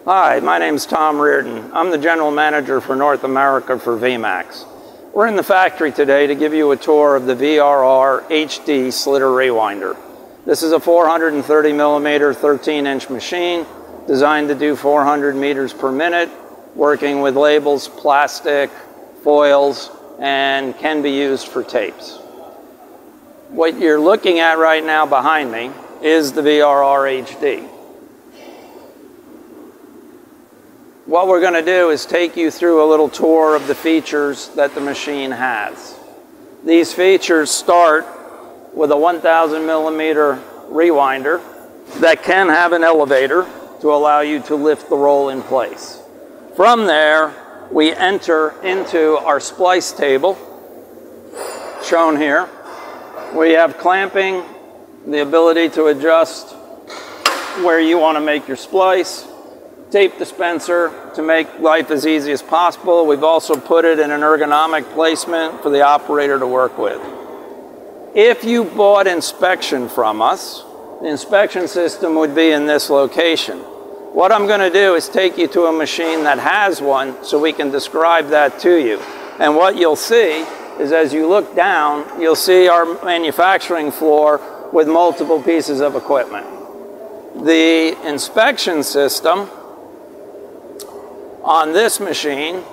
Hi, my name's Tom Reardon. I'm the General Manager for North America for VMAX. We're in the factory today to give you a tour of the VRR HD Slitter Rewinder. This is a 430 millimeter 13-inch machine designed to do 400 meters per minute, working with labels, plastic, foils, and can be used for tapes. What you're looking at right now behind me is the VRR HD. What we're going to do is take you through a little tour of the features that the machine has. These features start with a 1000 millimeter rewinder that can have an elevator to allow you to lift the roll in place. From there, we enter into our splice table, shown here. We have clamping, the ability to adjust where you want to make your splice, tape dispenser to make life as easy as possible. We've also put it in an ergonomic placement for the operator to work with. If you bought inspection from us, the inspection system would be in this location. What I'm going to do is take you to a machine that has one so we can describe that to you. And what you'll see is as you look down, you'll see our manufacturing floor with multiple pieces of equipment. The inspection system on this machine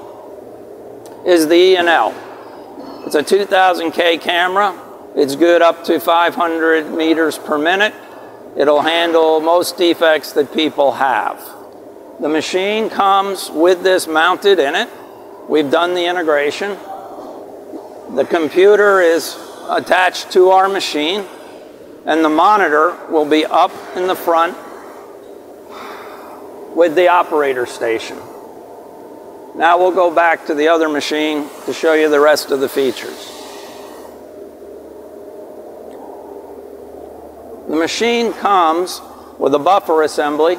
is the E&L. It's a 2000K camera. It's good up to 500 meters per minute. It'll handle most defects that people have. The machine comes with this mounted in it. We've done the integration. The computer is attached to our machine, and the monitor will be up in the front with the operator station. Now we'll go back to the other machine to show you the rest of the features. The machine comes with a buffer assembly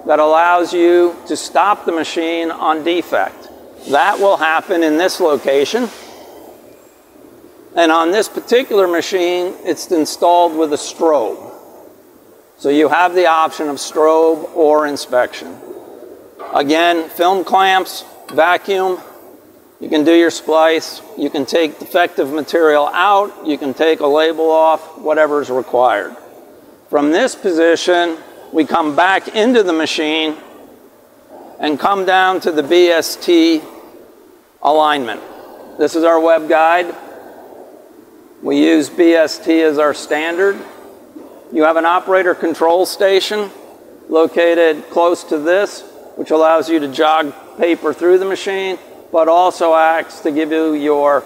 that allows you to stop the machine on defect. That will happen in this location. And on this particular machine, it's installed with a strobe. So you have the option of strobe or inspection. Again, film clamps, vacuum, you can do your splice, you can take defective material out, you can take a label off, whatever is required. From this position, we come back into the machine and come down to the BST alignment. This is our web guide. We use BST as our standard. You have an operator control station located close to this, which allows you to jog paper through the machine, but also acts to give you your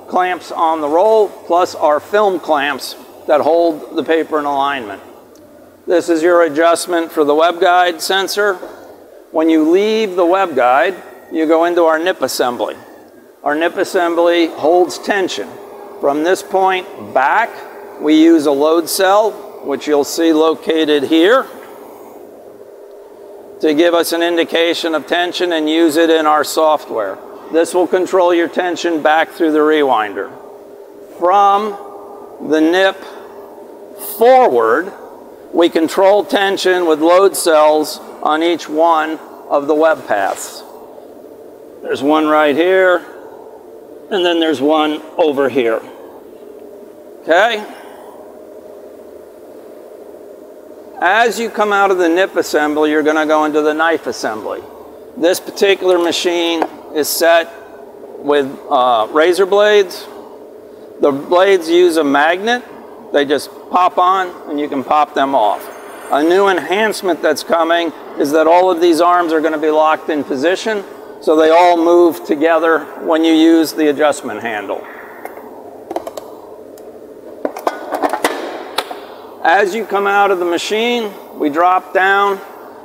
clamps on the roll, plus our film clamps that hold the paper in alignment. This is your adjustment for the web guide sensor. When you leave the web guide, you go into our nip assembly. Our nip assembly holds tension. From this point back, we use a load cell, which you'll see located here, to give us an indication of tension and use it in our software. This will control your tension back through the rewinder. From the nip forward, we control tension with load cells on each one of the web paths. There's one right here, and then there's one over here. Okay? As you come out of the nip assembly, you're going to go into the knife assembly. This particular machine is set with razor blades. The blades use a magnet. They just pop on and you can pop them off. A new enhancement that's coming is that all of these arms are going to be locked in position, so they all move together when you use the adjustment handle. As you come out of the machine, we drop down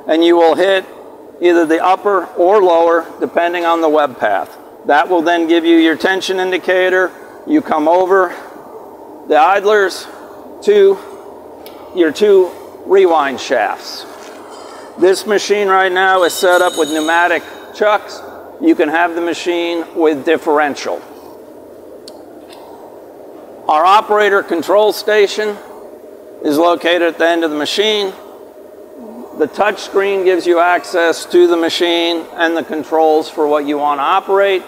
and you will hit either the upper or lower depending on the web path. That will then give you your tension indicator. You come over the idlers to your two rewind shafts. This machine right now is set up with pneumatic chucks. You can have the machine with differential. Our operator control station is located at the end of the machine. The touch screen gives you access to the machine and the controls for what you want to operate.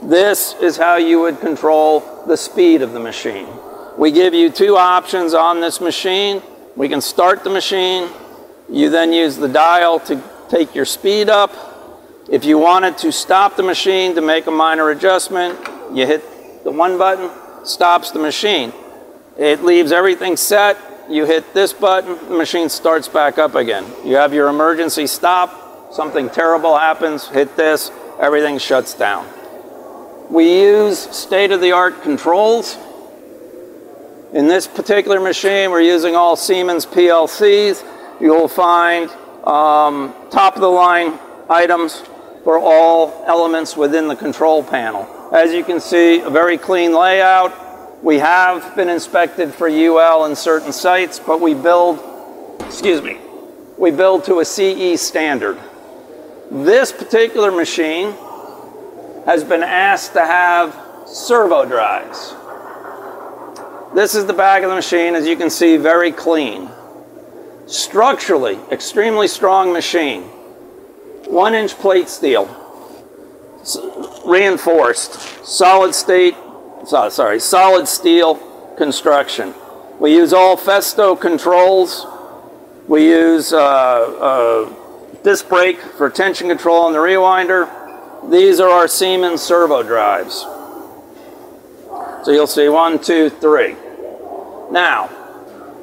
This is how you would control the speed of the machine. We give you two options on this machine. We can start the machine. You then use the dial to take your speed up. If you wanted to stop the machine to make a minor adjustment, you hit the one button, stops the machine. It leaves everything set. You hit this button, the machine starts back up again. You have your emergency stop, something terrible happens, hit this, everything shuts down. We use state-of-the-art controls. In this particular machine, we're using all Siemens PLCs. You will find top-of-the-line items for all elements within the control panel. As you can see, a very clean layout. We have been inspected for UL in certain sites, but we build to a CE standard. This particular machine has been asked to have servo drives. This is the back of the machine, as you can see, very clean. Structurally, extremely strong machine. 1-inch plate steel, reinforced, solid steel construction. We use all Festo controls. We use disc brake for tension control on the rewinder. These are our Siemens servo drives. So you'll see 1, 2, 3. Now,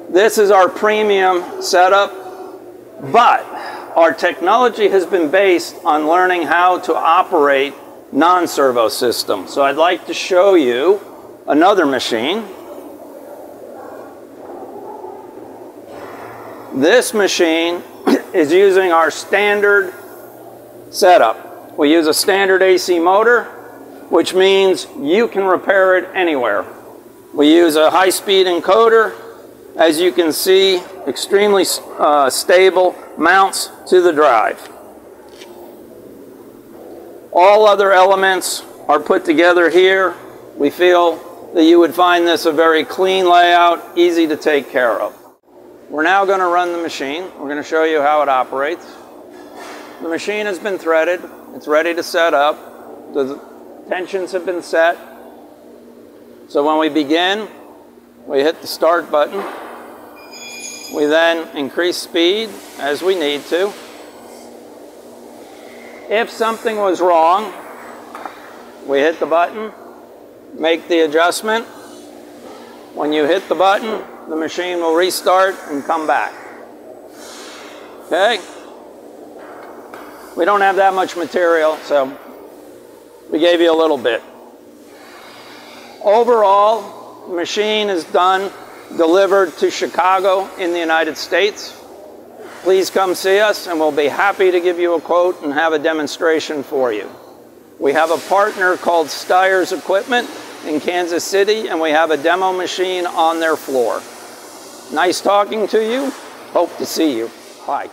this is our premium setup, but our technology has been based on learning how to operate non-servo system. So I'd like to show you another machine. This machine is using our standard setup. We use a standard AC motor, which means you can repair it anywhere. We use a high-speed encoder. As you can see, extremely stable mounts to the drive. All other elements are put together here. We feel that you would find this a very clean layout, easy to take care of. We're now going to run the machine. We're going to show you how it operates. The machine has been threaded. It's ready to set up. The tensions have been set. So when we begin, we hit the start button. We then increase speed as we need to. If something was wrong, we hit the button, make the adjustment. When you hit the button, the machine will restart and come back. Okay? We don't have that much material, so we gave you a little bit. Overall, the machine is delivered to Chicago in the United States. Please come see us and we'll be happy to give you a quote and have a demonstration for you. We have a partner called Steyer's Equipment in Kansas City, and we have a demo machine on their floor. Nice talking to you. Hope to see you. Bye.